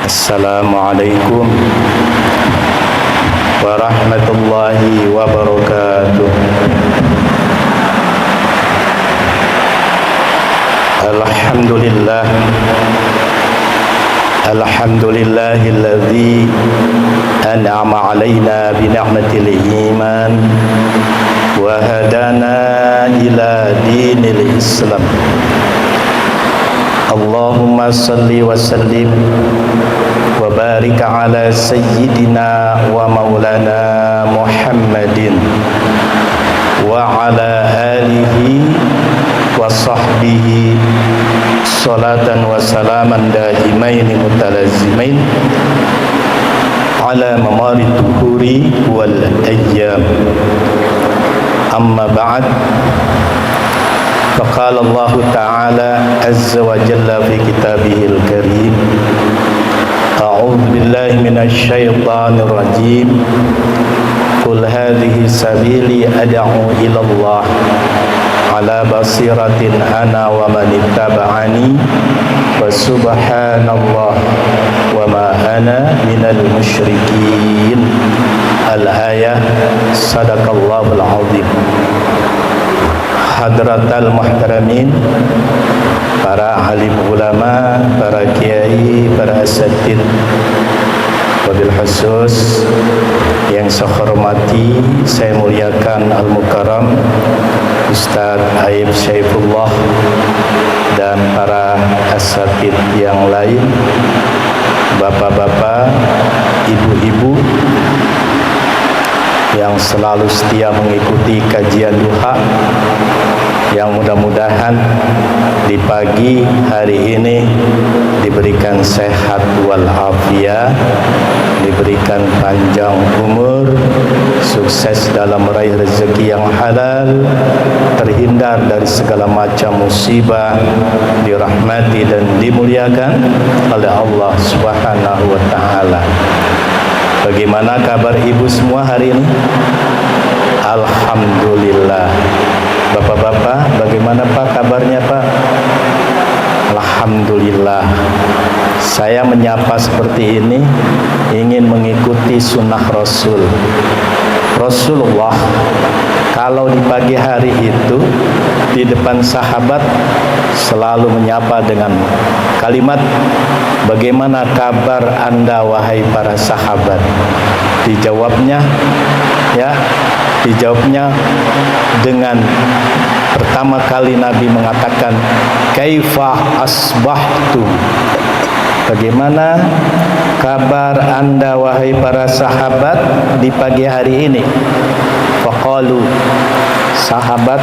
Assalamualaikum warahmatullahi wabarakatuh. Alhamdulillah, alhamdulillahilladzi an'ama alaina bi ni'matil iman wa hadana ila dinil Islam. Allahumma salli wa sallim wa barik ala sayyidina wa maulana Muhammadin wa ala alihi wa sahbihi salatan wa salaman daimain mutalazimain ala mamari tuhuri wal ayyam. Amma ba'd. فقال الله تعالى عز وجل في كتابه الكريم أعوذ بالله من الشيطان الرجيم قل هذه سبيلي أدعو إلى الله على بصيرة أنا ومن اتبعني وسبحان الله وما أنا من المشركين. الآية صدق الله العظيم. Hadratal muhtaramin, para alim ulama, para kiai, para asatid, wabil khusus yang saya hormati, saya muliakan al-mukarram Ustaz Aib Syaifullah dan para asatid yang lain, bapak-bapak, ibu-ibu yang selalu setia mengikuti kajian duha, yang mudah-mudahan di pagi hari ini diberikan sehat walafiat, diberikan panjang umur, sukses dalam meraih rezeki yang halal, terhindar dari segala macam musibah, dirahmati dan dimuliakan oleh Allah Subhanahu wa taala. Bagaimana kabar ibu semua hari ini? Alhamdulillah. Bapak-bapak, bagaimana Pak kabarnya Pak? Alhamdulillah. Saya menyapa seperti ini ingin mengikuti sunnah Rasul. Rasulullah kalau di pagi hari itu di depan sahabat selalu menyapa dengan kalimat, bagaimana kabar Anda wahai para sahabat? Dijawabnya dengan pertama kali Nabi mengatakan kaifa asbahtum, bagaimana kabar Anda wahai para sahabat di pagi hari ini? Faqalu, sahabat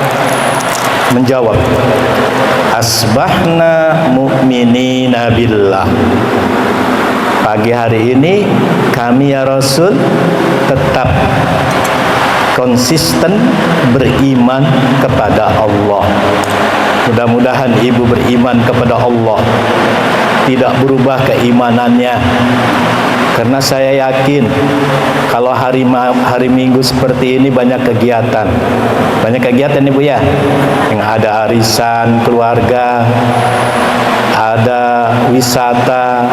menjawab, asbahna mu'minina billah. Pagi hari ini kami ya Rasul tetap konsisten beriman kepada Allah. Mudah-mudahan ibu beriman kepada Allah, tidak berubah keimanannya. Karena saya yakin kalau hari Minggu seperti ini banyak kegiatan. Banyak kegiatan ibu ya. Yang ada arisan keluarga, ada wisata,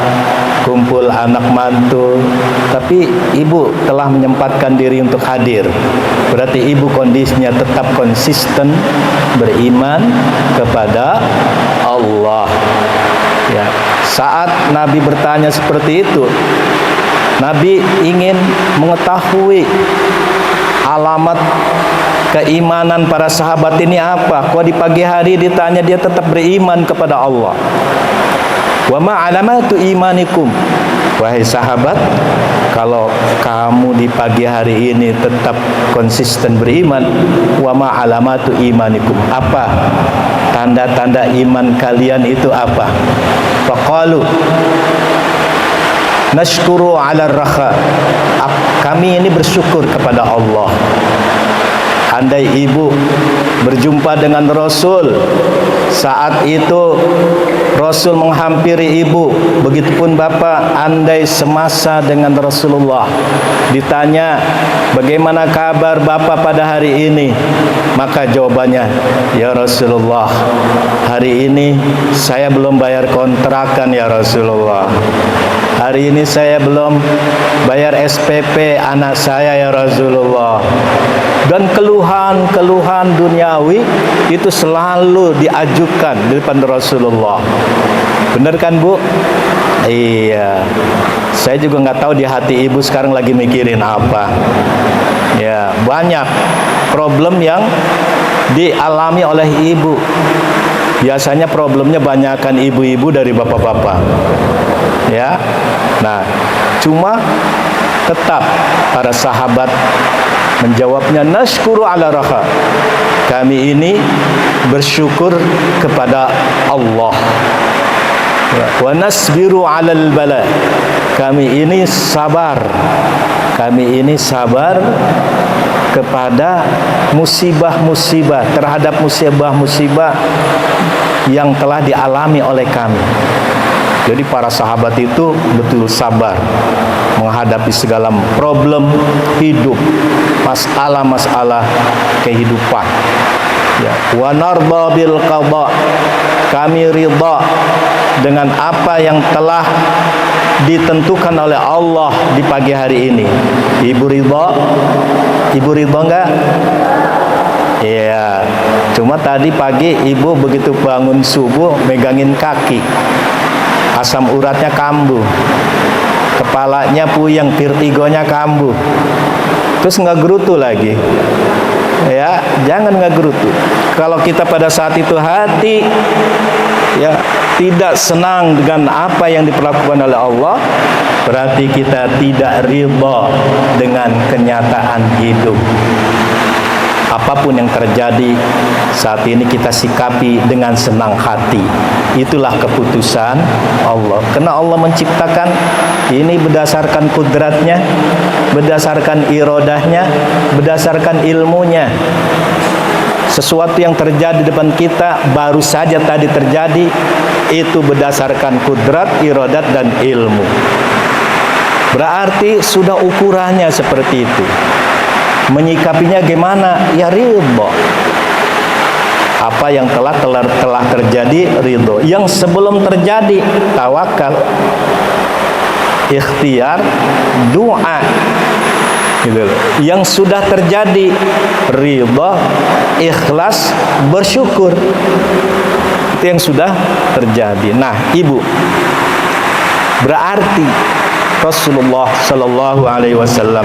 kumpul anak mantu. Tapi ibu telah menyempatkan diri untuk hadir. Berarti ibu kondisinya tetap konsisten beriman kepada Allah. Ya, saat Nabi bertanya seperti itu, Nabi ingin mengetahui alamat keimanan para sahabat ini apa. Kok di pagi hari ditanya dia tetap beriman kepada Allah. Wa ma alamatu imanikum, wahai sahabat, kalau kamu di pagi hari ini tetap konsisten beriman, wa ma alamatu imanikum, apa tanda-tanda iman kalian itu apa? Faqalu nashkuru ala rakha, kami ini bersyukur kepada Allah. Andai ibu berjumpa dengan Rasul, saat itu Rasul menghampiri ibu, begitupun bapak, andai semasa dengan Rasulullah, ditanya bagaimana kabar bapak pada hari ini, maka jawabannya, ya Rasulullah, hari ini saya belum bayar kontrakan ya Rasulullah. hari ini saya belum bayar SPP anak saya ya Rasulullah. Dan keluhan-keluhan duniawi itu selalu diajukan di depan Rasulullah. Benar kan Bu? Iya. Saya juga nggak tahu di hati ibu sekarang lagi mikirin apa. Ya, banyak problem yang dialami oleh ibu. Biasanya problemnya banyakkan ibu-ibu dari bapak-bapak. Ya. Nah, cuma tetap para sahabat menjawabnya, nashkuru ala raha. Kami ini bersyukur kepada Allah. Wa nasbiru alal bala. Kami ini sabar. Kami ini sabar kepada musibah-musibah, terhadap musibah-musibah yang telah dialami oleh kami. Jadi para sahabat itu betul sabar menghadapi segala problem hidup, masalah-masalah kehidupan. Ya, wa narda bil qada. Kami ridha dengan apa yang telah ditentukan oleh Allah di pagi hari ini. Ibu ridha? Ibu ridha enggak? Iya. Cuma tadi pagi ibu begitu bangun subuh megangin kaki, asam uratnya kambuh, kepalanya puyeng, vertigonya kambuh, terus nggak gerutu lagi. Ya, jangan nggak gerutu. Kalau kita pada saat itu hati ya tidak senang dengan apa yang diperlakukan oleh Allah, berarti kita tidak ridha dengan kenyataan hidup. Apapun yang terjadi saat ini kita sikapi dengan senang hati. Itulah keputusan Allah. Karena Allah menciptakan ini berdasarkan kudratnya, berdasarkan irodahnya, berdasarkan ilmunya. Sesuatu yang terjadi di depan kita baru saja tadi terjadi, itu berdasarkan kudrat, irodat, dan ilmu. Berarti sudah ukurannya seperti itu. Menyikapinya gimana? Ya ridho. Apa yang telah terjadi ridho. Yang sebelum terjadi tawakal, ikhtiar, doa. Gitu. Yang sudah terjadi ridho, ikhlas, bersyukur. Itu yang sudah terjadi. Nah, ibu, berarti Rasulullah Sallallahu Alaihi Wasallam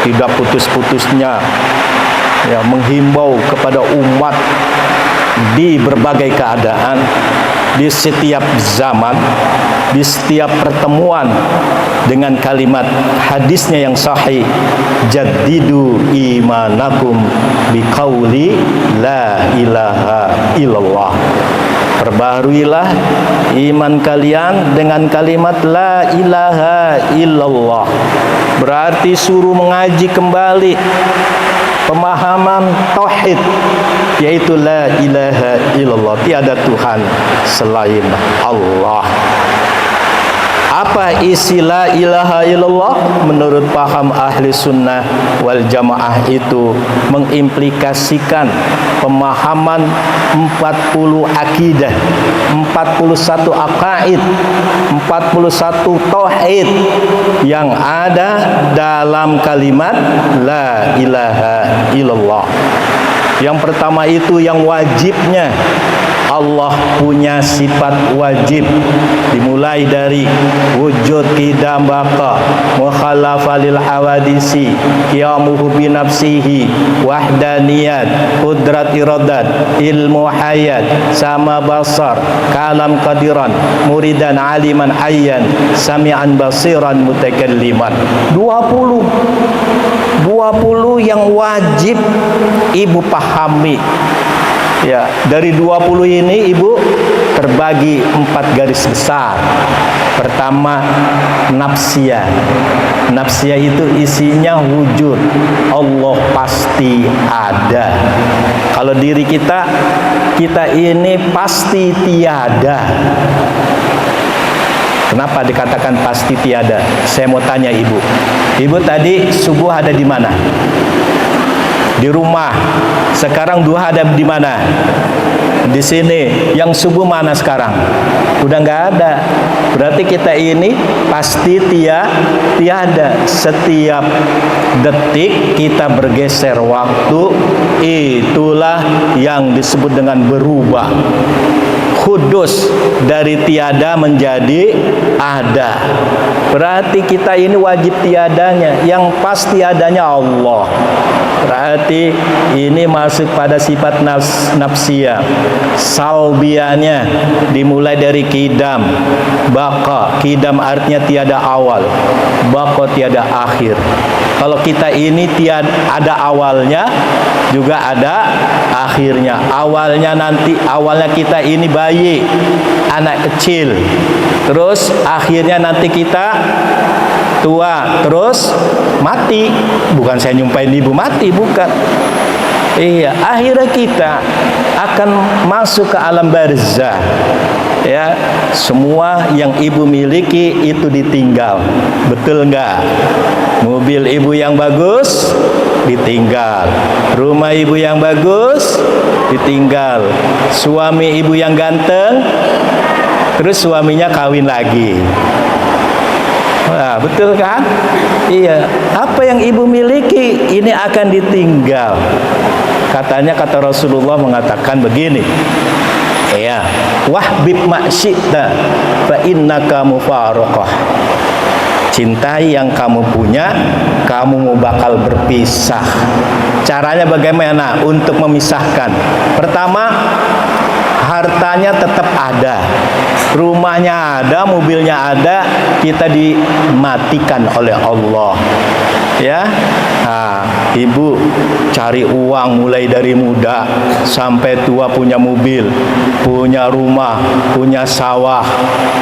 tidak putus-putusnya ya menghimbau kepada umat di berbagai keadaan, di setiap zaman, di setiap pertemuan, dengan kalimat hadisnya yang sahih, jaddidu imanakum biqauli la ilaha illallah. Perbaharuilah iman kalian dengan kalimat la ilaha illallah. Berarti suruh mengaji kembali pemahaman tauhid, yaitu la ilaha illallah, tiada Tuhan selain Allah. Apa isi la ilaha illallah? Menurut paham ahli sunnah wal jamaah itu mengimplikasikan pemahaman 40 akidah, 41 aqaid, 41 tauhid yang ada dalam kalimat la ilaha illallah. Yang pertama itu yang wajibnya, Allah punya sifat wajib, dimulai dari wujud, qidam, baqa, mukhalafa lil hawadisi, qiyamuhu bi nafsihi, wahdaniyat, qudrat iradat, ilmu hayat, sama basar, kalam qadiran, muridan aliman hayyan, sami'an basiran mutakalliman. 20 yang wajib ibu pahami. Ya, dari 20 ini ibu terbagi 4 garis besar. Pertama, nafsiyah. Nafsiyah itu isinya wujud, Allah pasti ada. Kalau diri kita ini pasti tiada. Kenapa dikatakan pasti tiada? Saya mau tanya ibu. Ibu tadi subuh ada di mana? Di rumah. Sekarang duha ada di mana? Di sini. Yang subuh mana sekarang? Udah nggak ada. Berarti kita ini pasti tiada. Setiap detik kita bergeser waktu, itulah yang disebut dengan berubah. Hudus, dari tiada menjadi ada. Berarti kita ini wajib tiadanya. Yang pasti adanya Allah. Berarti ini masuk pada sifat nafsiyah. Salbianya dimulai dari kidam, baqa. Kidam artinya tiada awal, baqa tiada akhir. Kalau kita ini tiada ada awalnya, juga ada akhirnya. Awalnya kita ini bayi, anak kecil. Terus akhirnya nanti kita tua, terus mati. Bukan saya nyumpahin ibu mati, bukan. Iya, akhirnya kita akan masuk ke alam barzah. Ya, semua yang ibu miliki itu ditinggal. Betul enggak? Mobil ibu yang bagus ditinggal, rumah ibu yang bagus ditinggal, suami ibu yang ganteng, terus suaminya kawin lagi. Nah, betul kan? Iya, apa yang ibu miliki ini akan ditinggal. Katanya, kata Rasulullah mengatakan begini, ya, wahbib ma'syi'ta fa innaka mufaraqah. Cintai yang kamu punya, kamu mau bakal berpisah. Caranya bagaimana untuk memisahkan? Pertama, hartanya tetap ada, rumahnya ada, mobilnya ada, kita dimatikan oleh Allah. Ya, nah, ibu cari uang mulai dari muda sampai tua, punya mobil, punya rumah, punya sawah.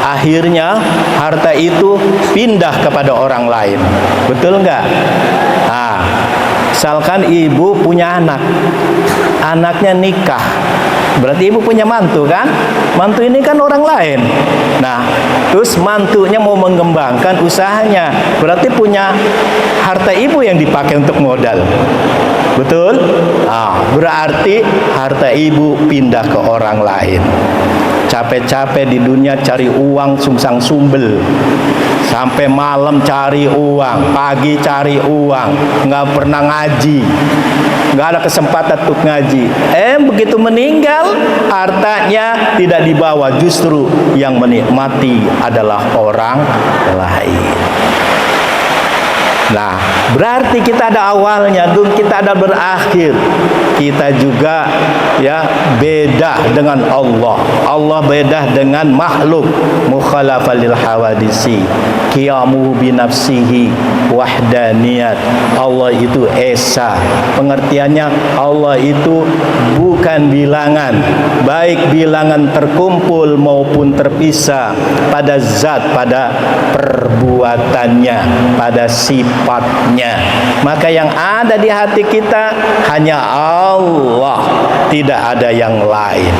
Akhirnya harta itu pindah kepada orang lain. Betul enggak? Nah, misalkan ibu punya anak, anaknya nikah, berarti ibu punya mantu kan? Mantu ini kan orang lain. Nah, terus mantunya mau mengembangkan usahanya, berarti punya harta ibu yang dipakai untuk modal. Betul? Nah, berarti harta ibu pindah ke orang lain. Capek-capek di dunia cari uang sungsang sumbel, sampai malam cari uang, pagi cari uang, nggak pernah ngaji, nggak ada kesempatan untuk ngaji. Begitu meninggal, hartanya tidak dibawa, justru yang menikmati adalah orang lain. Nah, berarti kita ada awalnya, dan kita ada berakhir. Kita juga ya beda dengan Allah. Allah beda dengan makhluk. Mukhalafah lil hawadisi, qiyamuhu bi nafsihi, wahdaniyat. Allah itu esa. Pengertiannya, Allah itu bukan bilangan, baik bilangan terkumpul maupun terpisah, pada zat, pada perbuatannya, pada sifatnya. Maka yang ada di hati kita hanya Allah, tidak ada yang lain.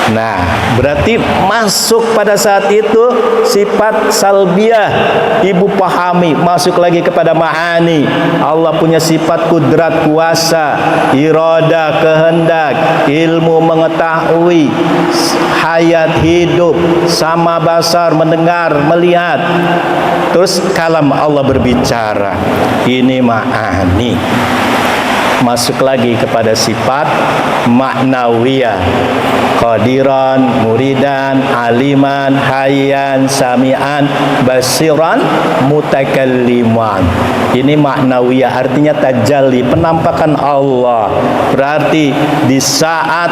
Nah, berarti masuk pada saat itu sifat salbiyah, ibu pahami, masuk lagi kepada ma'ani. Allah punya sifat kudrat, kuasa, irada, kehendak, ilmu, mengetahui, hayat, hidup, sama basar, mendengar, melihat. Terus kalam Allah berbicara, ini ma'ani. Masuk lagi kepada sifat maknawiyah, qadiran, muridan, aliman, hayyan, sami'an, basiran, mutakalliman. Ini maknawiyah, artinya tajalli, penampakan Allah. Berarti di saat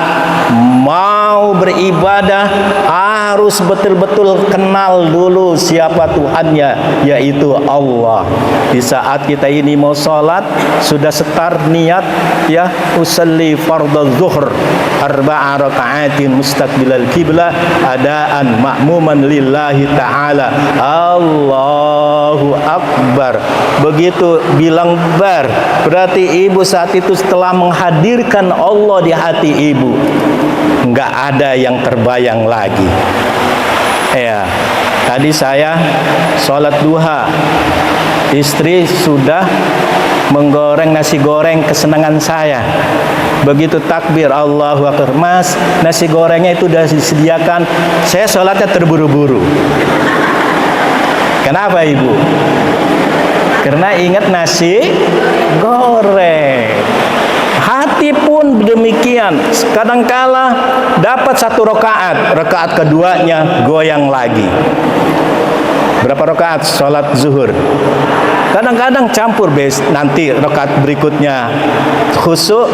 mau beribadah harus betul-betul kenal dulu siapa Tuhannya, yaitu Allah. Di saat kita ini mau sholat, sudah setar niat, ya, usalli fardhu zuhr arba'a raka'atin mustaqbilal qiblah adaan ma'muman lillahi ta'ala. Allahu akbar. Begitu bilang bar, berarti ibu saat itu setelah menghadirkan Allah di hati ibu, enggak ada yang terbayang lagi. Ya, tadi saya sholat duha, istri sudah menggoreng nasi goreng kesenangan saya. Begitu takbir Allahu Akbar, Mas, nasi gorengnya itu sudah disediakan. Saya sholatnya terburu-buru. Kenapa Ibu? Karena ingat nasi goreng. Hati pun demikian. Kadangkala dapat satu rakaat keduanya goyang lagi. Berapa rakaat sholat zuhur? Kadang-kadang campur nanti rakaat berikutnya khusyuk,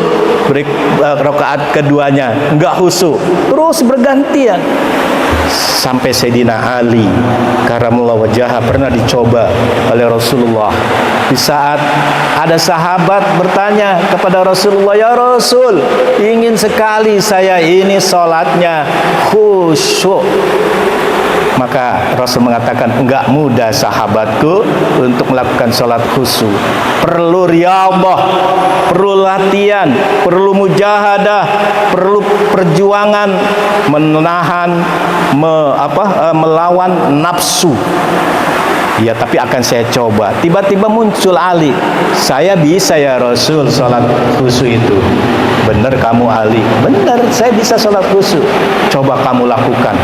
rakaat keduanya enggak khusyuk, terus bergantian. Sampai Sayyidina Ali karamallahu wajhah pernah dicoba oleh Rasulullah. Di saat ada sahabat bertanya kepada Rasulullah, "Ya Rasul, ingin sekali saya ini sholatnya khusyuk." Maka Rasul mengatakan, enggak mudah sahabatku untuk melakukan sholat khusyuk. Perlu riyadhah, perlu latihan, perlu mujahadah, perlu perjuangan menahan, melawan nafsu. Ya, tapi akan saya coba. Tiba-tiba muncul Ali, saya bisa ya Rasul sholat khusyuk itu. Benar kamu Ali, benar saya bisa sholat khusyuk. Coba kamu lakukan.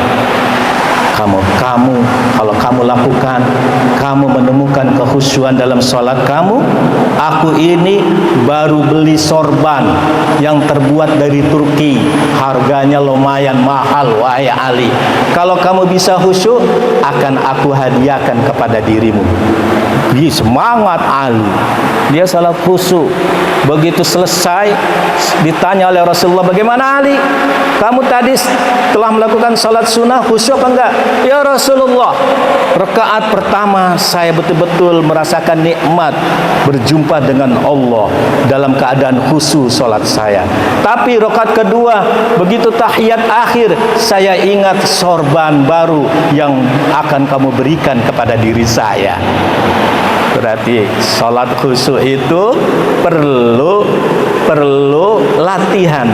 Kamu kalau kamu lakukan, kamu menemukan kekhusyuan dalam sholat kamu. Aku ini baru beli sorban yang terbuat dari Turki, harganya lumayan mahal, wahai Ali. Kalau kamu bisa khusyuk, akan aku hadiahkan kepada dirimu. Semangat Ali, dia sholat khusyuk. Begitu selesai, ditanya oleh Rasulullah, bagaimana Ali? Kamu tadi telah melakukan sholat sunnah khusyuk apa enggak? Ya Rasulullah, rakaat pertama saya betul-betul merasakan nikmat berjumpa dengan Allah dalam keadaan khusyuk sholat saya. Tapi rakaat kedua, begitu tahiyat akhir, saya ingat sorban baru yang akan kamu berikan kepada diri saya. Berarti sholat khusyuk itu perlu latihan,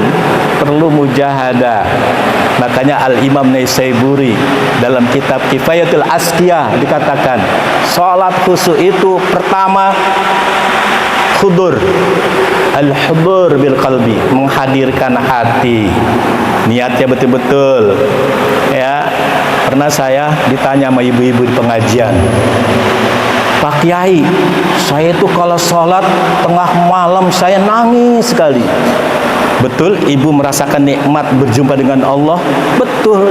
perlu mujahadah. Makanya Al-Imam Naisaburi dalam kitab Kifayatul Asqiyah dikatakan, sholat khusyuk itu pertama hudur, al-hudur bil qalbi, menghadirkan hati, niatnya betul-betul. Ya, pernah saya ditanya sama ibu-ibu di pengajian, Pak Kiai, saya itu kalau sholat tengah malam saya nangis sekali. Betul, ibu merasakan nikmat berjumpa dengan Allah? Betul.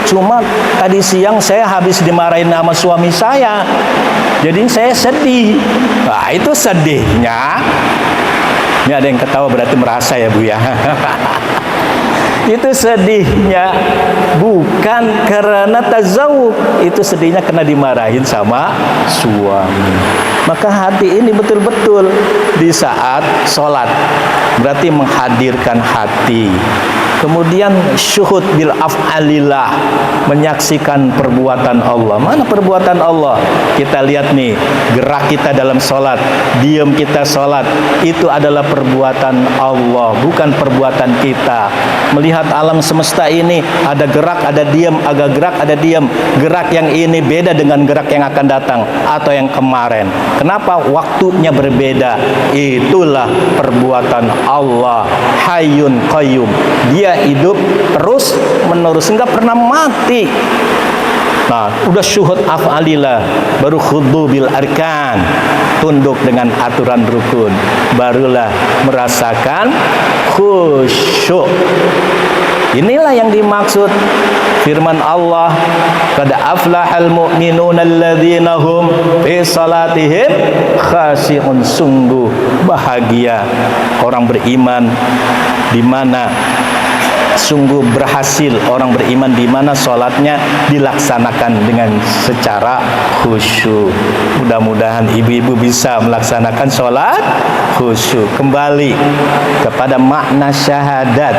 Cuma tadi siang saya habis dimarahin sama suami saya, jadi saya sedih. Nah, itu sedihnya. Ini ada yang ketawa, berarti merasa ya Bu ya. Itu sedihnya bukan karena tazawuk, itu sedihnya karena dimarahin sama suami. Maka hati ini betul-betul di saat sholat, berarti menghadirkan hati. Kemudian syuhud bil af'alillah, menyaksikan perbuatan Allah. Mana perbuatan Allah? Kita lihat nih, gerak kita dalam sholat, diam kita sholat, itu adalah perbuatan Allah, bukan perbuatan kita. Melihat alam semesta ini, ada gerak, ada diam, ada gerak, ada diam. Gerak yang ini beda dengan gerak yang akan datang atau yang kemarin. Kenapa? Waktunya berbeda. Itulah perbuatan Allah, Hayyun Qayyum. Dia hidup terus menerus, enggak pernah mati. Nah, udah syuhud af'alillah, baru khudu bil arkan, tunduk dengan aturan rukun, barulah merasakan khusyuk. Inilah yang dimaksud firman Allah, qad aflahal mu'minuna alladzina hum fi salatihim khashi'un. Sungguh bahagia orang beriman, di mana sungguh berhasil orang beriman di mana sholatnya dilaksanakan dengan secara khusyuk. Mudah-mudahan ibu-ibu bisa melaksanakan sholat khusyuk. Kembali kepada makna syahadat,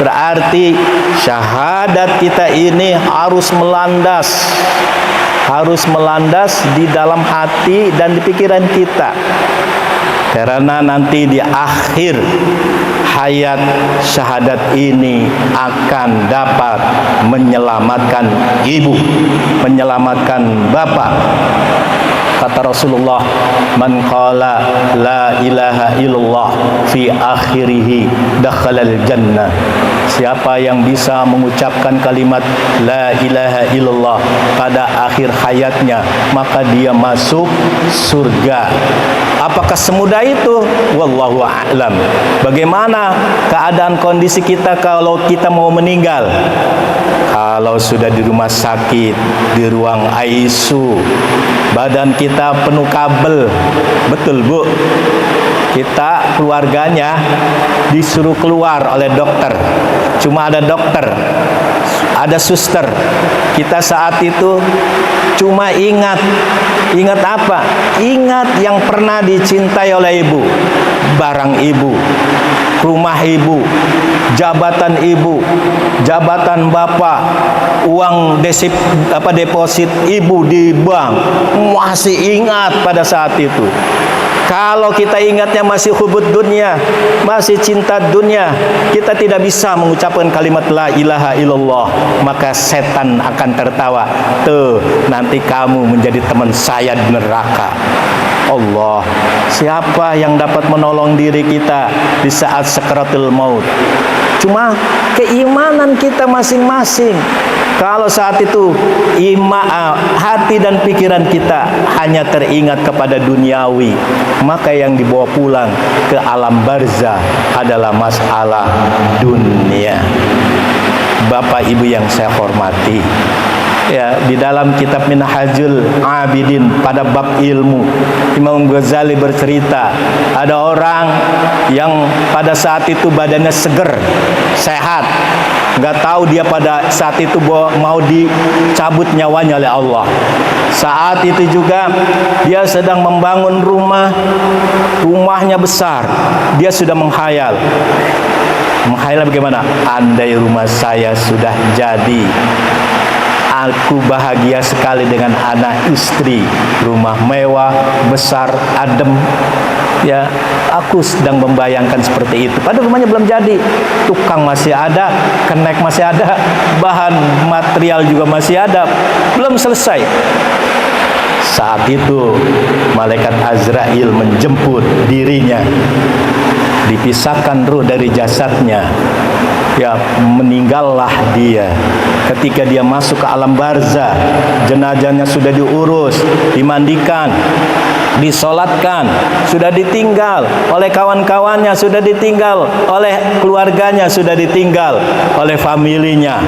berarti syahadat kita ini harus melandas di dalam hati dan di pikiran kita. Karena nanti di akhir hayat syahadat ini akan dapat menyelamatkan ibu, menyelamatkan bapak. Kata Rasulullah, man qala la ilaha illallah fi akhirih dakhalal jannah. Siapa yang bisa mengucapkan kalimat la ilaha illallah pada akhir hayatnya, maka dia masuk surga. Apakah semudah itu? Wallahu a'lam. Bagaimana keadaan kondisi kita kalau kita mau meninggal? Kalau sudah di rumah sakit, di ruang ICU, badan kita penuh kabel, betul Bu? Kita keluarganya disuruh keluar oleh dokter. Cuma ada dokter, ada suster. Kita saat itu cuma ingat apa? Ingat yang pernah dicintai oleh ibu, barang ibu, rumah ibu, jabatan ibu, jabatan bapak, uang deposit ibu di bank. Masih ingat pada saat itu. Kalau kita ingatnya masih hubud dunia, masih cinta dunia, kita tidak bisa mengucapkan kalimat la ilaha illallah, maka setan akan tertawa. Tuh, nanti kamu menjadi teman saya di neraka. Allah, siapa yang dapat menolong diri kita di saat sakaratul maut? Cuma keimanan kita masing-masing. Kalau saat itu hati dan pikiran kita hanya teringat kepada duniawi, maka yang dibawa pulang ke alam barzah adalah masalah dunia. Bapak Ibu yang saya hormati, ya, di dalam kitab Minhajul Abidin pada bab ilmu, Imam Ghazali bercerita ada orang yang pada saat itu badannya seger, sehat, nggak tahu dia pada saat itu mau dicabut nyawanya oleh Allah. Saat itu juga dia sedang membangun rumahnya besar, dia sudah menghayal bagaimana, andai rumah saya sudah jadi, aku bahagia sekali dengan anak istri, rumah mewah, besar, adem. Ya, aku sedang membayangkan seperti itu. Padahal rumahnya belum jadi, tukang masih ada, kenek masih ada, bahan material juga masih ada, belum selesai. Saat itu malaikat Azrail menjemput dirinya, dipisahkan ruh dari jasadnya. Ya, meninggallah dia. Ketika dia masuk ke alam barzah, jenazahnya sudah diurus, dimandikan, disolatkan, sudah ditinggal oleh kawan-kawannya, sudah ditinggal oleh keluarganya, sudah ditinggal oleh familinya.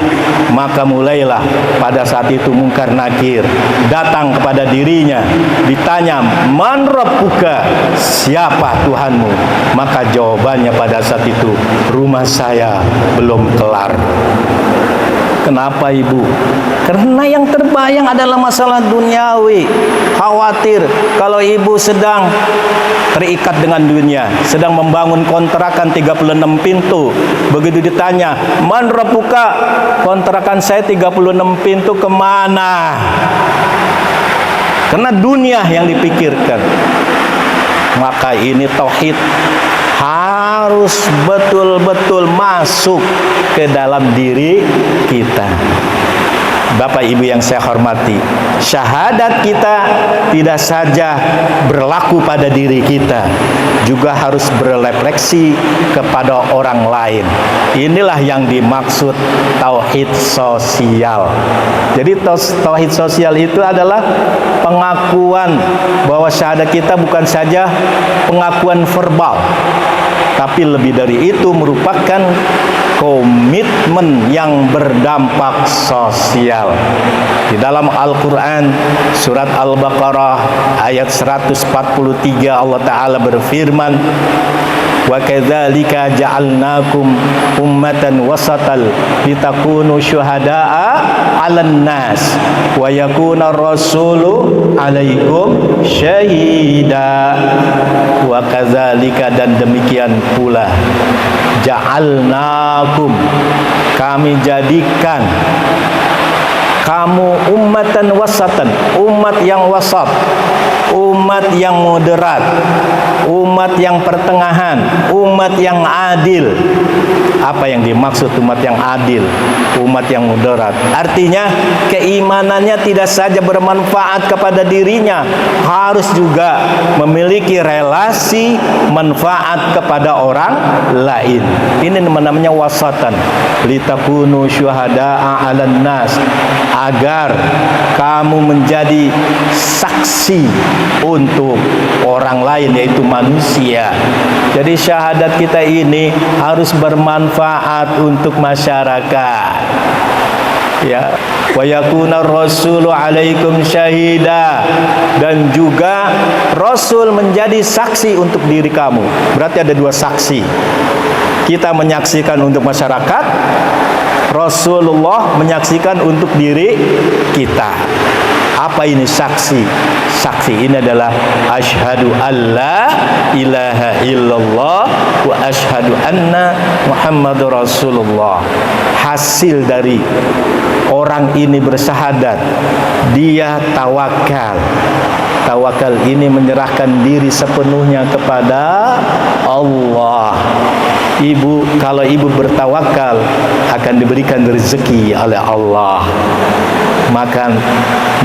Maka mulailah pada saat itu Munkar Nakir datang kepada dirinya, ditanya, man rabbuka, siapa Tuhanmu? Maka jawabannya pada saat itu, rumah saya belum kelar. Kenapa Ibu? Karena yang terbayang adalah masalah duniawi. Khawatir kalau Ibu sedang terikat dengan dunia, sedang membangun kontrakan 36 pintu. Begitu ditanya, man rabbuka, kontrakan saya 36 pintu kemana? Karena dunia yang dipikirkan. Maka ini tauhid harus betul-betul masuk ke dalam diri kita. Bapak Ibu yang saya hormati, syahadat kita tidak saja berlaku pada diri kita, juga harus berefleksi kepada orang lain. Inilah yang dimaksud tauhid sosial. Jadi tauhid sosial itu adalah pengakuan bahwa syahadat kita bukan saja pengakuan verbal, tapi lebih dari itu merupakan komitmen yang berdampak sosial. Di dalam Al-Quran surat Al-Baqarah ayat 143 Allah Ta'ala berfirman, wa kadzalika ja'alnakum ummatan wasatal litakunu syuhada'a 'alan nas wa yakuna rasulu 'alaikum syahida. Wa kadzalika, dan demikian pula, ja'alnakum, kami jadikan kamu ummatan wasatan, umat yang wasat. umat yang moderat, umat yang pertengahan, umat yang adil. Apa yang dimaksud umat yang adil, umat yang moderat? Artinya keimanannya tidak saja bermanfaat kepada dirinya, harus juga memiliki relasi manfaat kepada orang lain. Ini namanya wasatan. Litakunu syuhada'a 'alan nas, agar kamu menjadi saksi untuk orang lain, yaitu manusia. Jadi syahadat kita ini harus bermanfaat untuk masyarakat. Ya, wa yakuna rasulu 'alaikum syahida, dan juga Rasul menjadi saksi untuk diri kamu. Berarti ada dua saksi. Kita menyaksikan untuk masyarakat, Rasulullah menyaksikan untuk diri kita. Apa ini saksi? Saksi ini adalah asyhadu alla ilaha illallah wa asyhadu anna Muhammadur Rasulullah. Hasil dari orang ini bersyahadat, dia tawakal. Tawakal ini menyerahkan diri sepenuhnya kepada Allah. Kalau ibu bertawakal, akan diberikan rezeki oleh Allah. Maka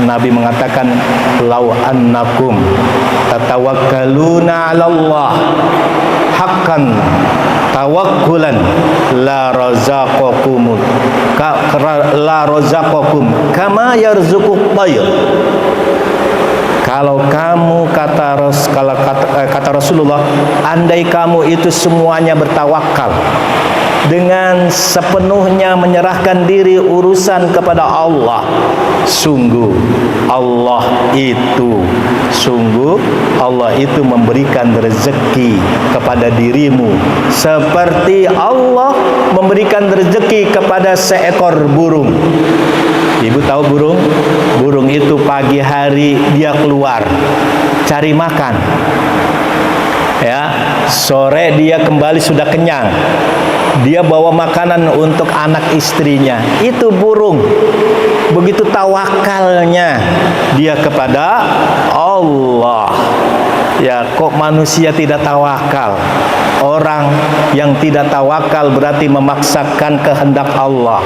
Nabi mengatakan, lau annakum tatawakkaluna 'ala Allah haqqan tawakkulan la razaqakum kama yarzuqut tayr. Kalau kamu kata Rasulullah, andai kamu itu semuanya bertawakal, dengan sepenuhnya menyerahkan diri urusan kepada Allah, sungguh Allah itu memberikan rezeki kepada dirimu seperti Allah memberikan rezeki kepada seekor burung. Ibu tahu burung? Burung itu pagi hari dia keluar cari makan. Ya, sore dia kembali sudah kenyang. Dia bawa makanan untuk anak istrinya. Itu burung. Begitu tawakalnya dia kepada Allah. Ya, kok manusia tidak tawakal? Orang yang tidak tawakal berarti memaksakan kehendak Allah.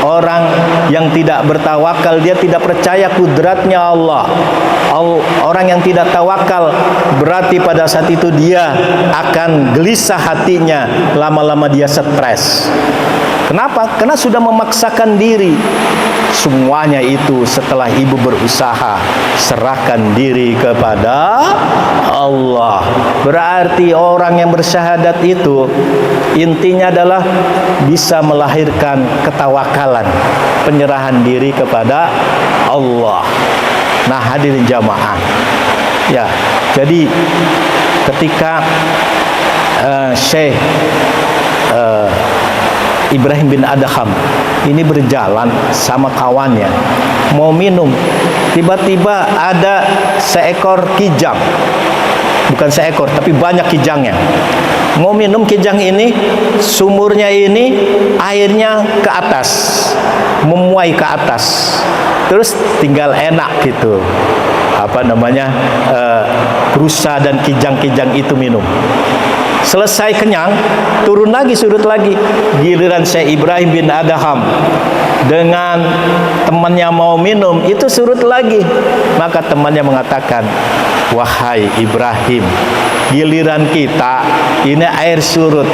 Orang yang tidak bertawakal, dia tidak percaya kudratnya Allah. Orang yang tidak tawakal berarti pada saat itu dia akan gelisah hatinya, lama-lama dia stres. Kenapa? Karena sudah memaksakan diri. Semuanya itu setelah ibu berusaha, serahkan diri kepada Allah. Berarti orang yang bersyahadat itu intinya adalah bisa melahirkan ketawakalan, penyerahan diri kepada Allah. Nah, hadirin jamaah. Ya, jadi ketika Syekh Ibrahim bin Adham ini berjalan sama kawannya mau minum, tiba-tiba ada seekor kijang, bukan seekor tapi banyak kijangnya, mau minum. Kijang ini sumurnya ini airnya ke atas, memuai ke atas, terus tinggal enak gitu, rusa dan kijang-kijang itu minum. Selesai kenyang, turun lagi, surut lagi. Giliran Syekh Ibrahim bin Adham dengan temannya mau minum, itu surut lagi. Maka temannya mengatakan, wahai Ibrahim, giliran kita ini air surut,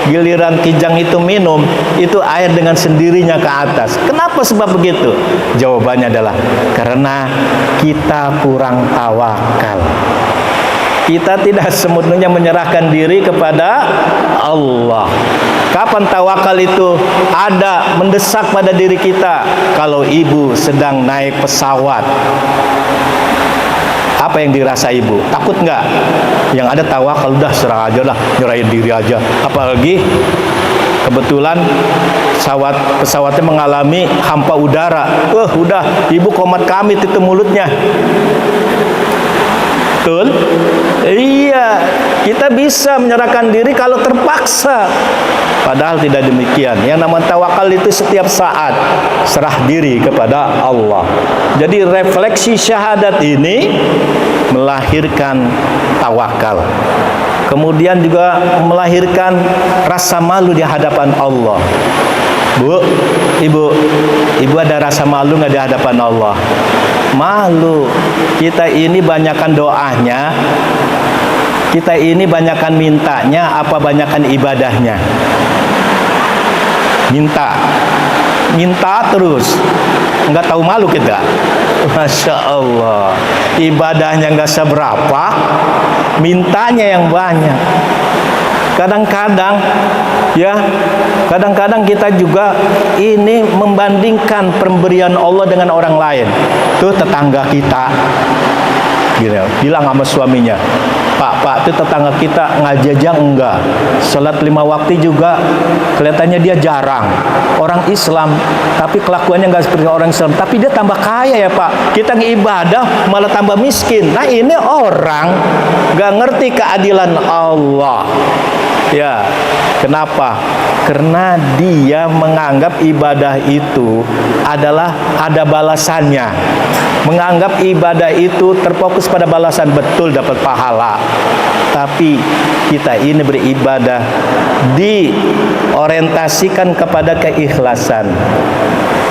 giliran kijang itu minum, itu air dengan sendirinya ke atas. Kenapa sebab begitu? Jawabannya adalah karena kita kurang tawakal. Kita tidak sepenuhnya menyerahkan diri kepada Allah. Kapan tawakal itu ada mendesak pada diri kita? Kalau ibu sedang naik pesawat, apa yang dirasa ibu? Takut nggak? Yang ada tawakal, udah serah aja lah, nyerahin diri aja. Apalagi kebetulan pesawatnya mengalami hampa udara. Udah, ibu komat kamit itu mulutnya. Betul? Iya, kita bisa menyerahkan diri kalau terpaksa. Padahal tidak demikian. Yang namanya tawakal itu setiap saat serah diri kepada Allah. Jadi refleksi syahadat ini melahirkan tawakal. Kemudian juga melahirkan rasa malu di hadapan Allah. Bu, ibu ada rasa malu nggak di hadapan Allah? Malu. Kita ini banyakkan doanya, kita ini banyakkan mintanya, apa banyakkan ibadahnya? Minta terus, nggak tahu malu kita. Masya Allah, ibadahnya nggak seberapa, mintanya yang banyak. Kadang-kadang kita juga ini membandingkan pemberian Allah dengan orang lain. Tuh tetangga kita, gitu, bilang sama suaminya, Pak, itu tetangga kita ngaji aja enggak, salat 5 waktu juga kelihatannya dia jarang, orang Islam, tapi kelakuannya enggak seperti orang Islam, tapi dia tambah kaya ya Pak, kita ngibadah malah tambah miskin. Nah ini orang enggak ngerti keadilan Allah. Ya, kenapa? Karena dia menganggap ibadah itu adalah ada balasannya. Menganggap ibadah itu terfokus pada balasan, betul dapat pahala. Tapi kita ini beribadah diorientasikan kepada keikhlasan.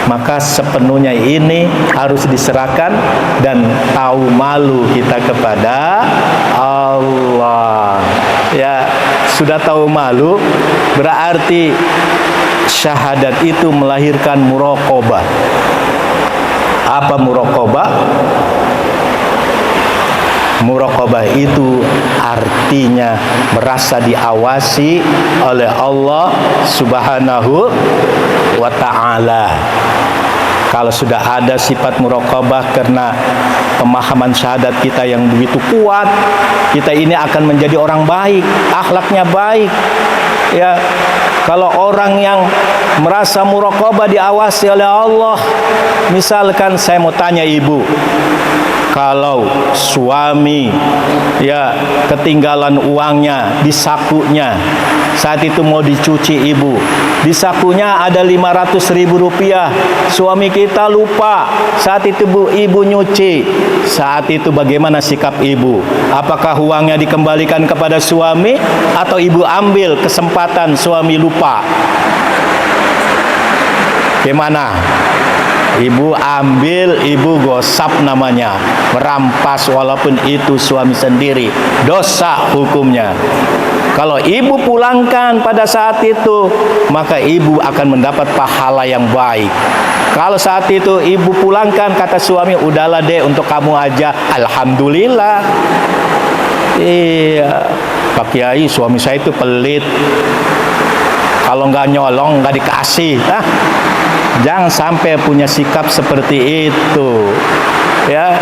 Maka sepenuhnya ini harus diserahkan dan tahu malu kita kepada Allah. Ya, sudah tahu malu berarti syahadat itu melahirkan muraqabah. Apa muraqabah? Muraqabah itu artinya merasa diawasi oleh Allah Subhanahu wa ta'ala. Kalau sudah ada sifat muraqabah karena pemahaman syahadat kita yang begitu kuat, kita ini akan menjadi orang baik, akhlaknya baik. Ya, kalau orang yang merasa muraqabah diawasi oleh Allah, misalkan saya mau tanya ibu, kalau suami ya ketinggalan uangnya di sakunya, saat itu mau dicuci ibu, di sakunya ada 500.000 rupiah, suami kita lupa, saat itu ibu nyuci, saat itu bagaimana sikap ibu? Apakah uangnya dikembalikan kepada suami atau ibu ambil kesempatan suami lupa? Gimana? Ibu ambil, ibu gosap namanya, merampas walaupun itu suami sendiri, dosa hukumnya. Kalau ibu pulangkan pada saat itu, maka ibu akan mendapat pahala yang baik. Kalau saat itu ibu pulangkan, kata suami, udahlah deh untuk kamu aja, alhamdulillah. Iya, Pak Kiai, suami saya itu pelit, kalau nggak nyolong nggak dikasih. Jangan sampai punya sikap seperti itu. Ya,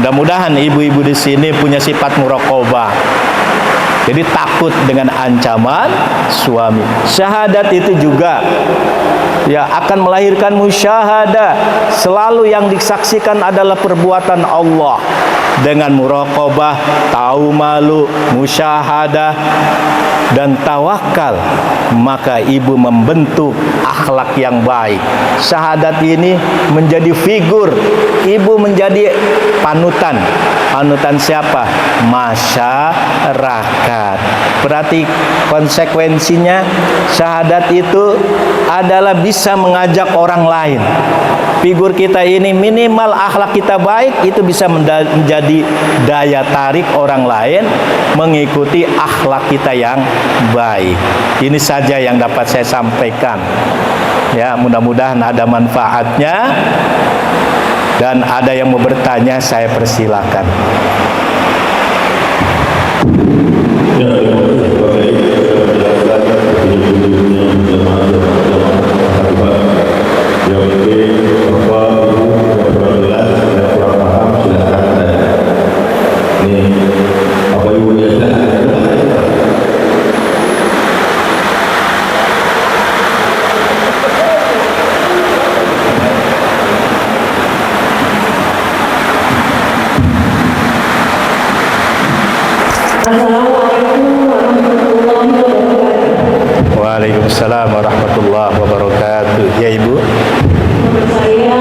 mudah-mudahan ibu-ibu di sini punya sifat muraqabah. Jadi takut dengan ancaman suami. Syahadat itu juga ya akan melahirkan musyahadah. Selalu yang disaksikan adalah perbuatan Allah. Dengan muraqabah, tahu malu, musyahadah dan tawakal, maka ibu membentuk akhlak yang baik. Syahadat ini menjadi figur, ibu menjadi panutan. Panutan siapa? Masyarakat. Berarti konsekuensinya syahadat itu adalah bisa mengajak orang lain. Figur kita ini minimal akhlak kita baik, itu bisa menjadi daya tarik orang lain mengikuti akhlak kita yang baik. Ini saja yang dapat saya sampaikan. Ya, mudah-mudahan ada manfaatnya. Dan ada yang mau bertanya, saya persilakan. Waalaikumsalam warahmatullahi wabarakatuh. Ya Ibu. Saya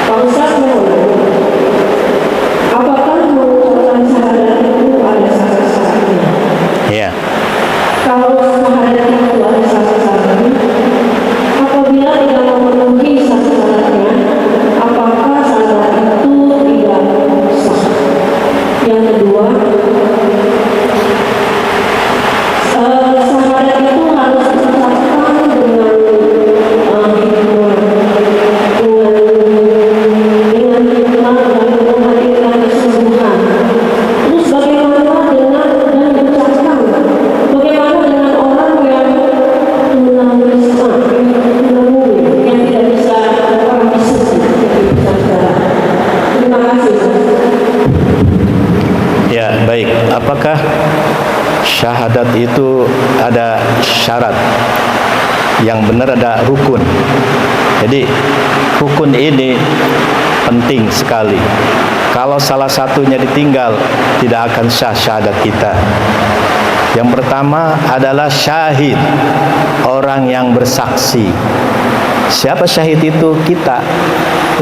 Pak Ustaz apakah syahadat itu ada syarat? Yang benar ada rukun. Jadi rukun ini penting sekali. Kalau salah satunya ditinggal, tidak akan sah syahadat kita. Yang pertama adalah syahid, orang yang bersaksi. Siapa syahid itu? Kita.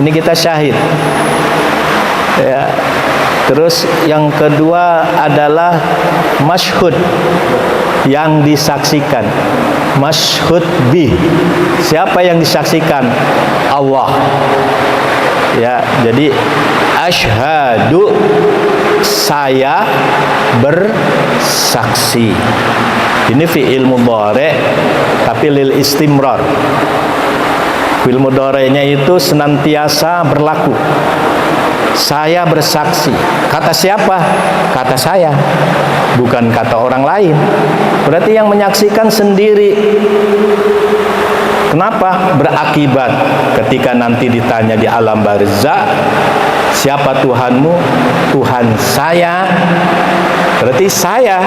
Ini kita syahid. Ya. Terus yang kedua adalah masyhud, yang disaksikan. Masyhud bih. Siapa yang disaksikan? Allah. Ya, jadi asyhadu, saya bersaksi. Ini fi'il mudhari' tapi lil istimrar. Fi'il mudhari'nya itu senantiasa berlaku. Saya bersaksi. Kata siapa? Kata saya, bukan kata orang lain. Berarti yang menyaksikan sendiri. Kenapa? Berakibat ketika nanti ditanya di alam barzakh, siapa Tuhanmu? Tuhan saya. Berarti saya,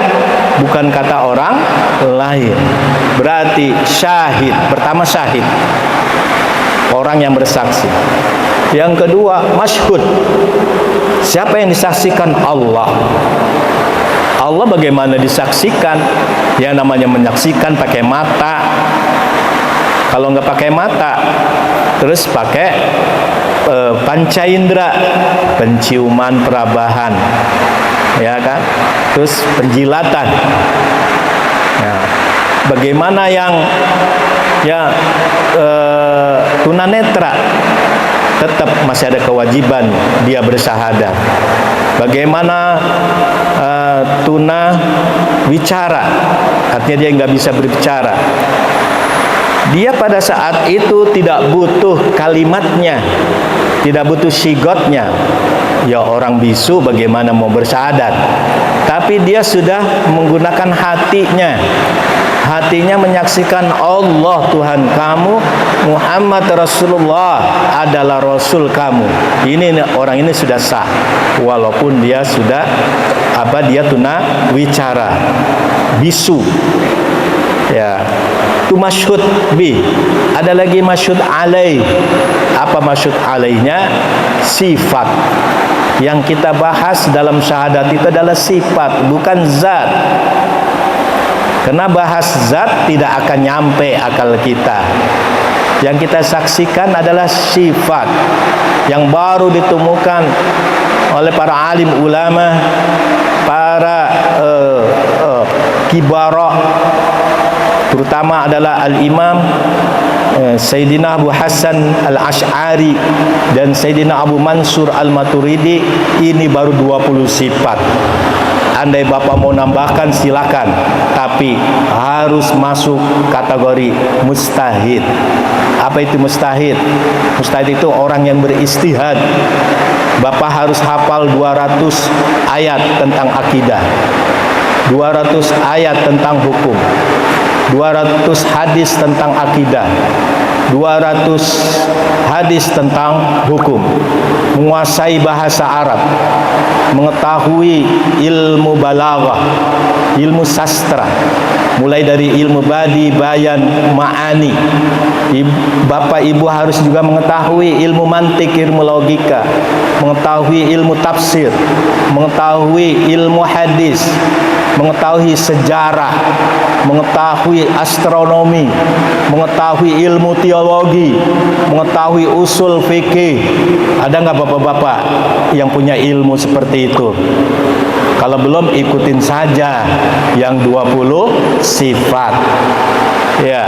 bukan kata orang lain. Berarti syahid. Pertama syahid, orang yang bersaksi. Yang kedua masyhud. Siapa yang disaksikan? Allah. Allah bagaimana disaksikan? Yang namanya menyaksikan pakai mata. Kalau nggak pakai mata, terus pakai panca indera, penciuman, perabahan, ya kan? Terus penjilatan. Nah, bagaimana yang ya tunanetra? Tetap masih ada kewajiban dia bersyahadat. Bagaimana tuna wicara? Artinya dia nggak bisa berbicara. Dia pada saat itu tidak butuh kalimatnya, tidak butuh sigotnya. Ya orang bisu bagaimana mau bersyahadat? Tapi dia sudah menggunakan hatinya. Hatinya menyaksikan Allah Tuhan kamu, Muhammad Rasulullah adalah Rasul kamu. Ini orang ini sudah sah, walaupun dia sudah dia tuna wicara, bisu. Ya, itu masyhud bi. Ada lagi masyhud alaih. Apa masyhud alaihnya? Sifat. Yang kita bahas dalam syahadat itu adalah sifat, bukan zat. Karena bahas zat tidak akan nyampe akal kita. Yang kita saksikan adalah sifat yang baru ditemukan oleh para alim ulama, para kibarah, terutama adalah al-imam Sayyidina Abu Hasan al-Ash'ari dan Sayyidina Abu Mansur al-Maturidi. Ini baru 20 sifat. Andai Bapak mau nambahkan silakan, tapi harus masuk kategori mustahid. Apa itu mustahid? Mustahid itu orang yang beristihad. Bapak harus hafal 200 ayat tentang akidah, 200 ayat tentang hukum, 200 hadis tentang akidah, 200 hadis tentang hukum, menguasai bahasa Arab, mengetahui ilmu balaghah, ilmu sastra, mulai dari ilmu badi, bayan, ma'ani. Bapak Ibu harus juga mengetahui ilmu mantik, ilmu logika, mengetahui ilmu tafsir, mengetahui ilmu hadis, mengetahui sejarah, mengetahui astronomi, mengetahui ilmu teologi, mengetahui usul fikih. Ada nggak bapak-bapak yang punya ilmu seperti itu? Kalau belum, ikutin saja yang 20 sifat. Ya,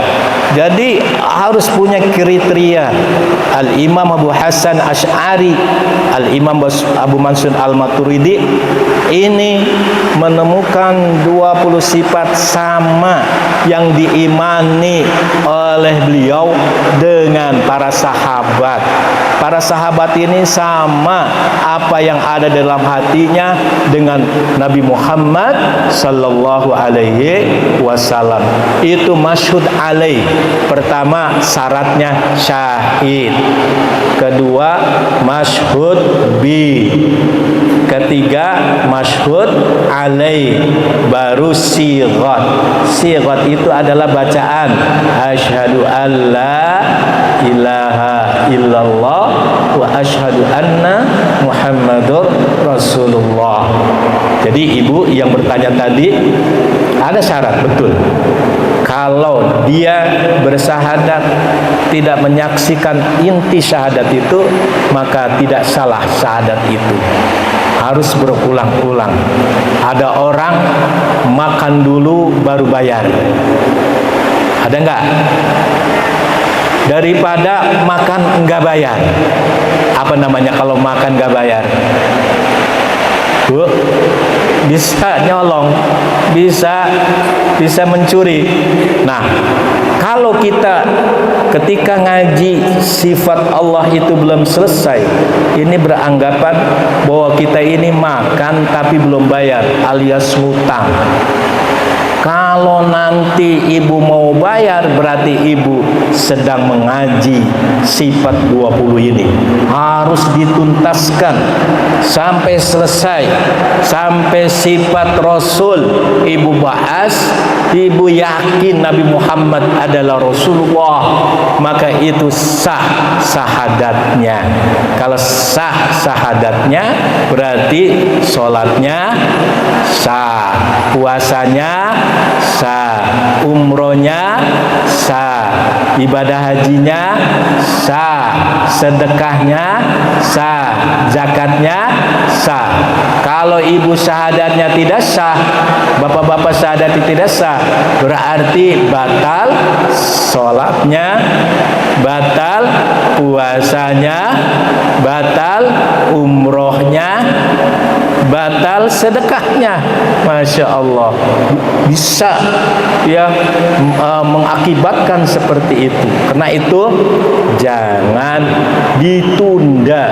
jadi harus punya kriteria. Al-Imam Abu Hasan Ash'ari, Al-Imam Abu Mansur al-Maturidi ini menemukan 20 sifat sama yang diimani oleh beliau dengan para sahabat. Para sahabat ini sama apa yang ada dalam hatinya dengan Nabi Muhammad sallallahu alaihi wasallam. Itu masyhud alaih. Pertama syaratnya syahid. Kedua masyhud bi. ketiga masyhud alai, baru sighat. Sighat itu adalah bacaan asyhadu alla ilaha illallah wa asyhadu anna muhammadur rasulullah. Jadi ibu yang bertanya tadi, ada syarat, betul. Kalau dia bersyahadat tidak menyaksikan inti syahadat itu, maka tidak salah syahadat itu. Harus berulang-ulang. Ada orang makan dulu baru bayar. Ada enggak? Daripada makan enggak bayar. Apa namanya kalau makan enggak bayar? Bu, bisa nyolong, bisa mencuri. Nah, kalau kita ketika ngaji sifat Allah itu belum selesai, ini beranggapan bahwa kita ini makan tapi belum bayar, alias ngutang. Kalau nanti ibu mau bayar, berarti ibu sedang mengaji sifat 20 ini. Harus dituntaskan sampai selesai, sampai sifat Rasul ibu bahas. Ibu yakin Nabi Muhammad adalah Rasulullah, maka itu sah syahadatnya. Kalau sah syahadatnya, berarti sholatnya sah, puasanya sah, umrohnya sah, ibadah hajinya sah, sedekahnya sah, zakatnya sah. Kalau ibu syahadatnya tidak sah, bapak-bapak syahadatnya tidak sah, berarti batal sholatnya, batal puasanya, batal umrohnya, batal sedekahnya. Masya Allah, bisa ya mengakibatkan seperti itu. Karena itu jangan ditunda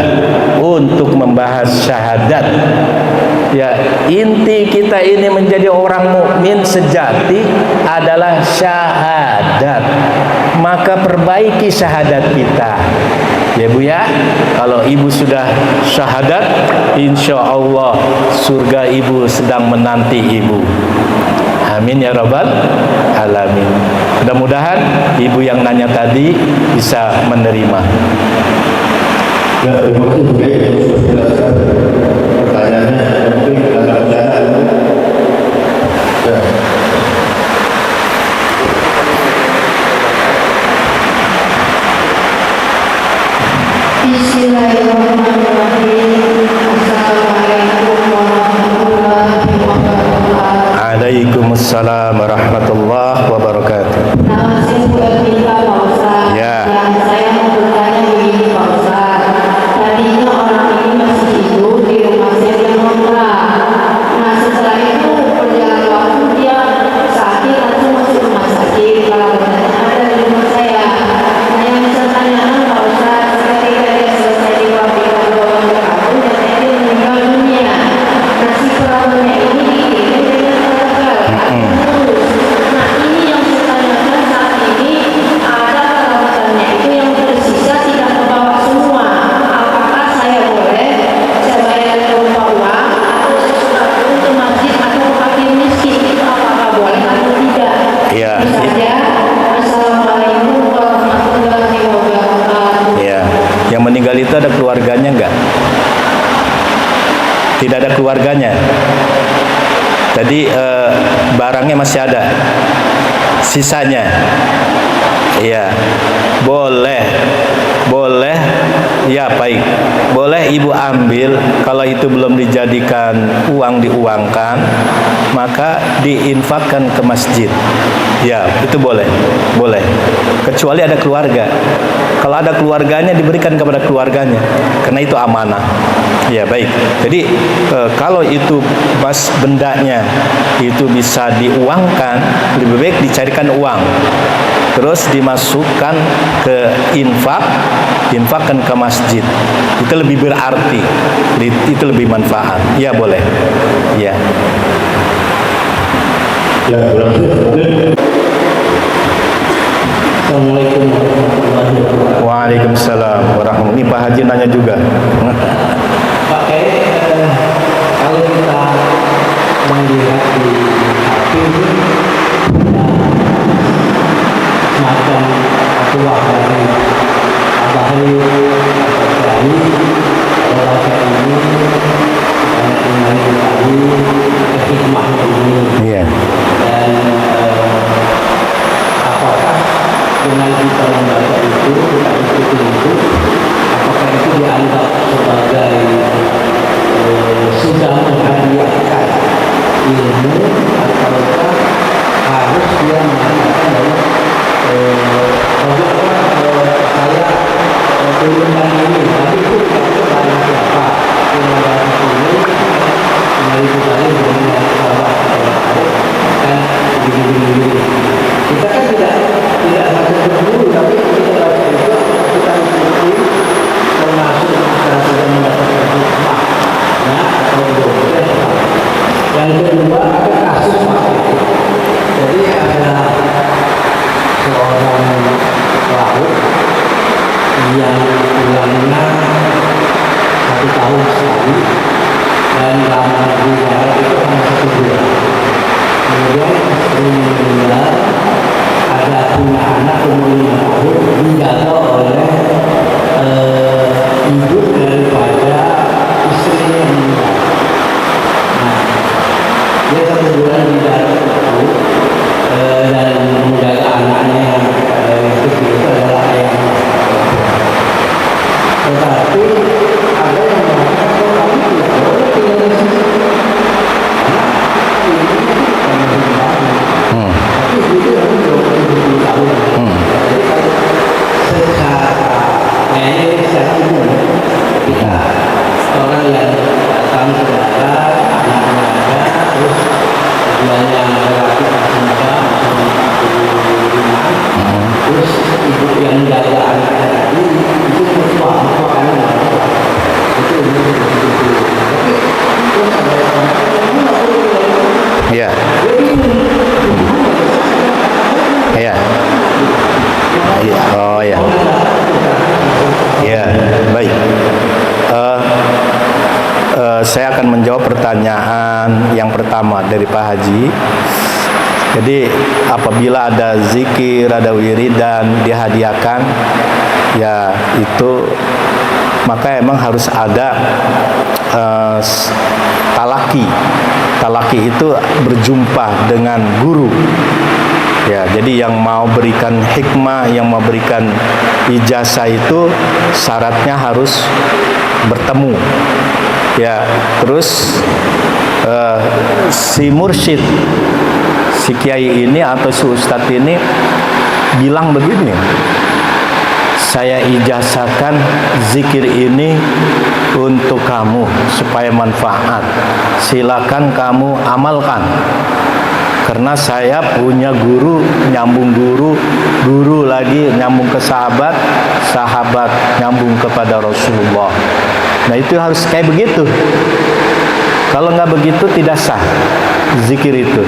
untuk membahas syahadat. Ya, inti kita ini menjadi orang mukmin sejati adalah syahadat. Maka perbaiki syahadat kita. Ya Bu ya, kalau ibu sudah syahadat, insya Allah surga ibu sedang menanti ibu. Amin ya rabbal alamin. Mudah-mudahan ibu yang nanya tadi bisa menerima. Ya, terima kasih Bu Kiai yang sudah menjelaskan pertanyaannya. Mungkin agak bercanda. Ya. Bismillahirrahmanirrahim. Assalamualaikum warahmatullahi wabarakatuh. Waalaikumsalam warahmatullahi wabarakatuh. Nama saya Bu Elvita, Pak Ustaz. Ya. Yang saya mau bertanya begini, Pak Ustaz. Tadinya orang ini masih hidup di rumah saya yang ngontrak. Nah, setelah itu berjalan waktu dia sakit atau masuk rumah sakit. Kalau bertanya ada di rumah saya. Nah, yang saya tanyakan Pak Ustaz, ketika dia selesai di pabrik perabotan dan dia meninggal dunia. Nah, si perabotannya ini dikirim dengan gagal atau terus. Nah, ini yang saya tanyakan saat ini, ada perabotannya itu yang tersisa tidak terbawa semua. Apakah saya boleh saya bayar berupa uang atau saya sudah turun ke masjid atau ke fakir miskin, itu apakah boleh atau tidak? Ya. Itu saja. Assalamualaikum warahmatullahi wabarakatuh. Ya, yang meninggal itu ada keluarganya enggak? Tidak ada keluarganya. Jadi barangnya masih ada, sisanya. Iya, boleh, ya baik, boleh ibu ambil. Kalau itu belum dijadikan uang diuangkan, maka diinfakkan ke masjid. Ya, itu boleh. Kecuali ada keluarga. Kalau ada keluarganya, diberikan kepada keluarganya, karena itu amanah. Ya baik. Jadi kalau itu bendanya itu bisa diuangkan, lebih baik dicarikan uang, terus dimasukkan ke infakkan ke masjid. Itu lebih berarti, itu lebih manfaat. Ya boleh. Ya. Ya, berarti Assalamualaikum warahmatullahi wabarakatuh. Waalaikumsalam warahmatullahi wabarakatuh. Ini Pak Haji nanya juga. Pak Kiai, sudah menghadiahkan ilmu ataukah harus dia mengatakan bahwa saya turunkan ini, tapi itu tidak dari siapa yang ada ini dari budaya dengan sahabat dan begini-begini. Kita kan tidak harus berburu, tapi kita juga kita ikuti termasuk kita sudah mendapatkan hikmah atau doa. Yang kedua ada kasus waktu. Jadi ada seorang pelaut yang ulangnya 1 tahun sekali dan lama di darat itu hanya 1 bulan. Kemudian istrinya meninggal, ada punya anak umur 5 tahun dijaga oleh ibu daripada istrinya yang meninggal. Nah, dia 1 bulan di darat itu dan menjaga anaknya yang kecil itu adalah ayahnya. Tetapi ada yang mengatakan bahwa kamu tidak boleh tinggal di sini. Tapi itu yang 20 tahun. Jadi secara secara umum ketika orang yang datang ke darat, anaknya ada, terus yang lelaki muda terus ibu yang jaga anaknya tadi itu mertua kamu itu tapi terus ada Ya. Ya. Oh ya. Ya, baik. Saya akan menjawab pertanyaan yang pertama dari Pak Haji. Jadi apabila ada zikir, ada wiridan dihadiahkan, ya itu maka emang harus ada talaki. Talaki itu berjumpa dengan guru. Ya, jadi yang mau berikan hikmah, yang mau berikan ijazah itu syaratnya harus bertemu. Ya, terus si mursyid, si kiai ini atau si ustadz ini bilang begini, saya ijazahkan zikir ini untuk kamu supaya manfaat, silakan kamu amalkan. Karena saya punya guru, nyambung guru, guru lagi nyambung ke sahabat, sahabat nyambung kepada Rasulullah. Nah itu harus kayak begitu. Kalau nggak begitu tidak sah zikir itu.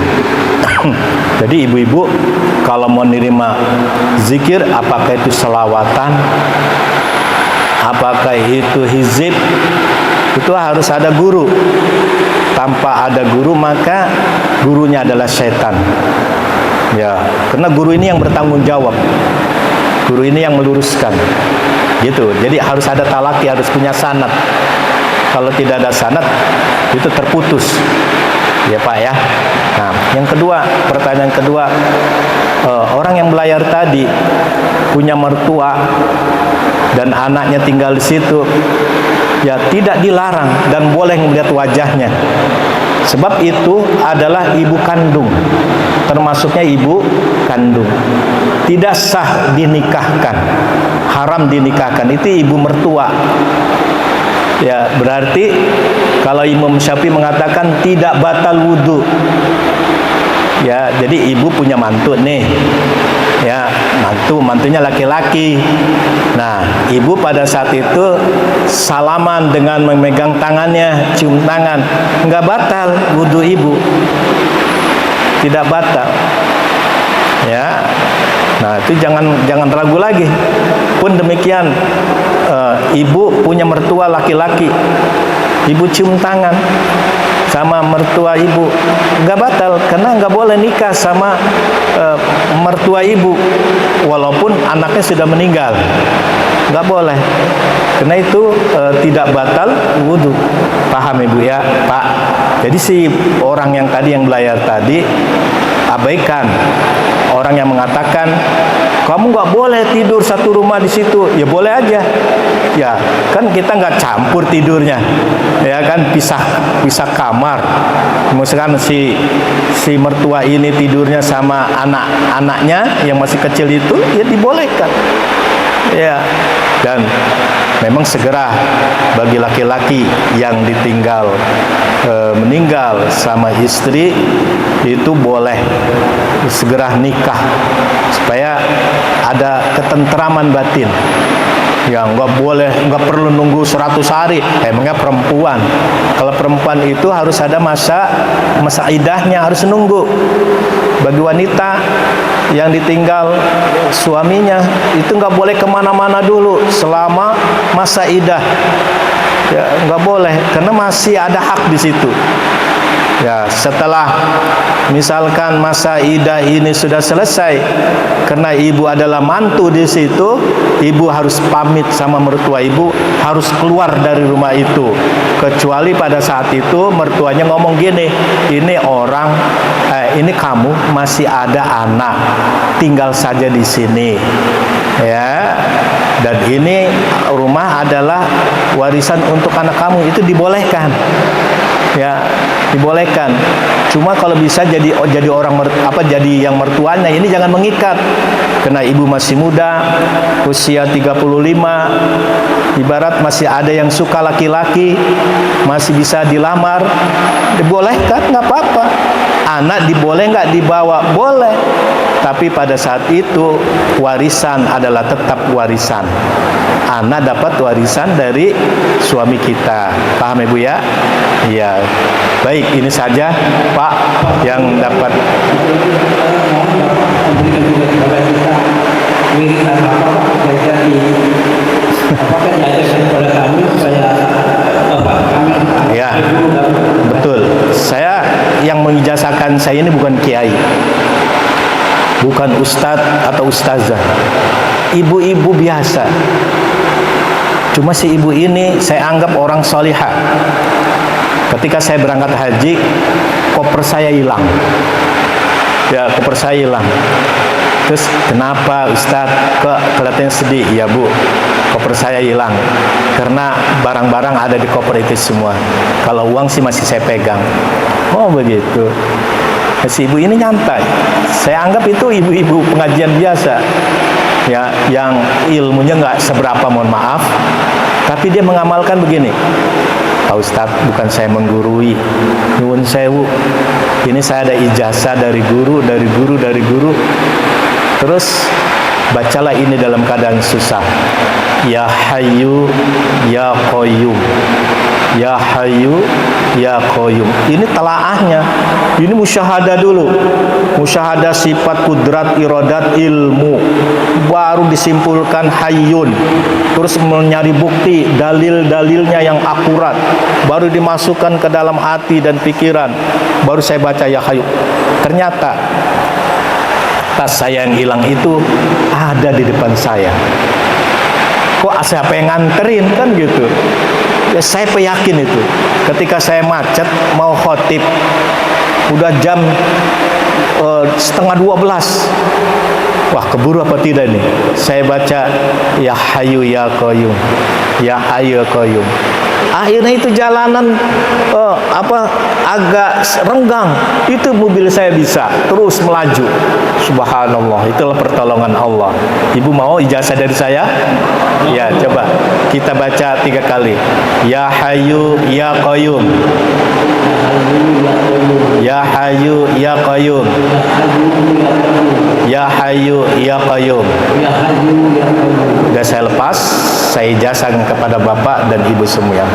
Jadi ibu-ibu kalau mau nerima zikir, apakah itu selawatan, apakah itu hizib, itu harus ada guru. Tanpa ada guru maka gurunya adalah setan. Ya, karena guru ini yang bertanggung jawab. Guru ini yang meluruskan. Gitu. Jadi harus ada talaki, harus punya sanad. Kalau tidak ada sanad itu terputus. Ya Pak ya. Nah, yang kedua, pertanyaan kedua, orang yang belayar tadi punya mertua dan anaknya tinggal di situ, ya tidak dilarang dan boleh melihat wajahnya. Sebab itu adalah ibu kandung, termasuknya ibu kandung. Tidak sah dinikahkan, haram dinikahkan. Itu ibu mertua. Ya, berarti kalau Imam Syafi'i mengatakan tidak batal wudhu. Ya, jadi ibu punya mantu nih. Ya, mantunya laki-laki. Nah, ibu pada saat itu salaman dengan memegang tangannya, cium tangan, enggak batal wudhu ibu. Tidak batal. Ya. Nah, itu jangan ragu lagi. Pun demikian, ibu punya mertua laki-laki, ibu cium tangan sama mertua ibu, nggak batal karena nggak boleh nikah sama mertua ibu walaupun anaknya sudah meninggal, nggak boleh. Karena itu tidak batal wudhu. Paham ibu ya Pak? Jadi si orang yang tadi yang belayar tadi abaikan orang yang mengatakan kamu nggak boleh tidur satu rumah di situ. Ya boleh aja, Ya, kan kita nggak campur tidurnya, ya kan, pisah kamar. Misalkan si mertua ini tidurnya sama anak-anaknya yang masih kecil itu, ya dibolehkan. Ya, dan memang segera bagi laki-laki yang ditinggal meninggal sama istri itu boleh segera nikah supaya ada ketentraman batin. Ya, nggak perlu nunggu 100 hari. Emangnya perempuan? Kalau perempuan itu harus ada masa idahnya, harus nunggu. Bagi wanita yang ditinggal suaminya itu nggak boleh kemana-mana dulu selama masa idah. Ya, nggak boleh, karena masih ada hak di situ. Ya, setelah misalkan masa idah ini sudah selesai, karena ibu adalah mantu di situ, ibu harus pamit sama mertua ibu, harus keluar dari rumah itu. Kecuali pada saat itu mertuanya ngomong gini, ini kamu masih ada anak, tinggal saja di sini. Ya, dan ini rumah adalah warisan untuk anak kamu, itu dibolehkan. Ya, dibolehkan. Cuma kalau bisa jadi jadi yang mertuanya ini jangan mengikat. Karena ibu masih muda, usia 35, ibarat masih ada yang suka laki-laki, masih bisa dilamar, dibolehkan, nggak apa-apa. Anak diboleh nggak dibawa? Boleh. Tapi pada saat itu warisan adalah tetap warisan. Anak dapat warisan dari suami kita. Paham Ibu ya? Iya. Baik, ini saja Pak yang dapat. Memberikan juga kepada kita wirisan apa jadi apakah diajarkan kepada kami supaya kami Ya, betul. Saya yang mengijazahkan saya ini bukan kiai, bukan ustadz atau ustazah, ibu-ibu biasa. Cuma si ibu ini saya anggap orang solihah. Ketika saya berangkat haji, koper saya hilang. Ya, koper saya hilang. Terus kenapa Ustadz kok kelihatannya sedih? Ya Bu, koper saya hilang karena barang-barang ada di koper itu semua. Kalau uang sih masih saya pegang. Oh begitu. Si ibu ini nyantai. Saya anggap itu ibu-ibu pengajian biasa, ya, yang ilmunya nggak seberapa, mohon maaf, tapi dia mengamalkan begini. Pak Ustadz, bukan saya menggurui, nyuwun sewu, ini saya ada ijazah dari guru. Terus bacalah ini dalam keadaan susah. Ya Hayyu Ya Qayyum, Ya Hayyu Ya Qayyum. Ini telaahnya. Ini musyahadah dulu. Musyahadah sifat, kudrat, iradat, ilmu. Baru disimpulkan Hayyun. Terus mencari bukti, dalil-dalilnya yang akurat. Baru dimasukkan ke dalam hati dan pikiran. Baru saya baca Ya Hayyu. Ternyata tas saya yang hilang itu ada di depan saya. Kok siapa yang nganterin, kan gitu. Ya, saya yakin itu. Ketika saya macet mau khotib, udah jam 11:30. Wah, keburu apa tidak nih? Saya baca Ya Hayyu Ya Qayyum, Ya Hayyu Ya Qayyum. Akhirnya itu jalanan agak renggang, itu mobil saya bisa terus melaju. Subhanallah, itulah pertolongan Allah. Ibu mau ijazah dari saya? Ya, coba kita baca 3 kali. Ya Hayyu Ya Qayyum, Ya Hayyu Ya Qayyum, Ya Hayyu Ya Qayyum. Sudah saya lepas, saya ijazahkan kepada Bapak dan Ibu semua.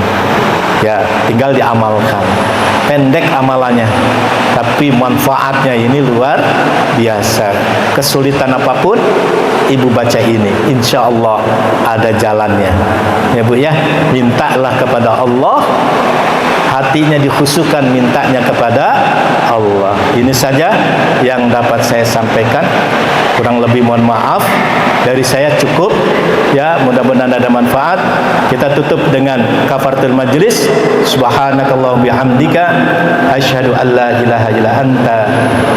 Ya, tinggal diamalkan. Pendek amalannya, tapi manfaatnya ini luar biasa. Kesulitan apapun, Ibu baca ini, insya Allah ada jalannya. Ya Bu ya, mintalah kepada Allah, hatinya dikhususkan mintanya kepada Allah. Ini saja yang dapat saya sampaikan. Kurang lebih mohon maaf. Dari saya cukup. Ya, mudah-mudahan ada manfaat. Kita tutup dengan kafaratul majlis. Subhanakallahumma bihamdika asyhadu an la ilaha illa anta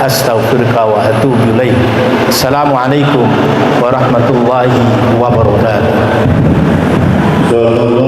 astaghfiruka wa atubu ilaik. Assalamualaikum warahmatullahi wabarakatuh. Contoh